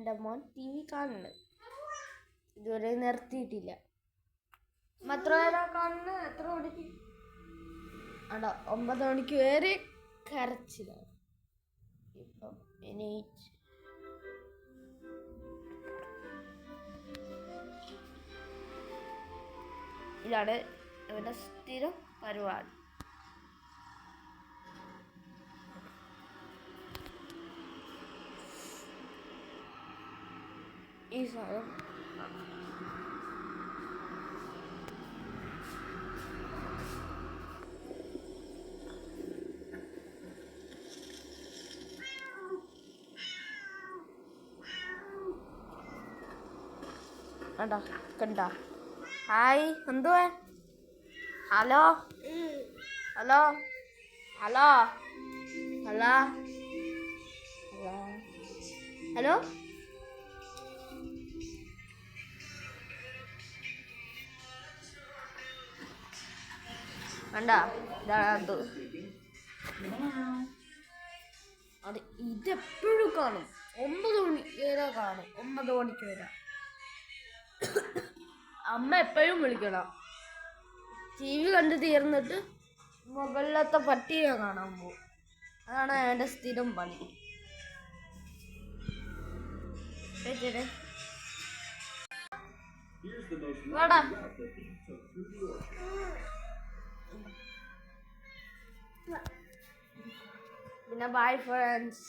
എൻ്റെ മോൻ TV കാണുന്നു. ഇതുവരെ നിർത്തിയിട്ടില്ല. എത്ര നേരം കാണുന്നു? എത്ര മണിക്ക്? ആടോ 9 മണിക്ക് വരെ കരച്ചിലാണ്. ഇപ്പം എണീറ്റ് ഇതാണ് ഇവൻ്റെ സ്ഥിരം പരിപാടി. ഈ സാധനം കണ്ടോ കണ്ട. ഹായ് എന്തുവാ? Hello hello hello hello hello കണ്ട. ഇതാണ് അത്. ഇതെപ്പോഴും കാണും. 9 മണി വരെ കാണും. 9 മണിക്ക് വരെ അമ്മ എപ്പോഴും വിളിക്കണം. TV കണ്ട് തീർന്നിട്ട് മുകളിലത്തെ പട്ടിയെ കാണാൻ പോകും. അതാണ് എൻ്റെ സ്ഥിരം പണി. പിന്നെ ബൈ ഫ്രണ്ട്സ്.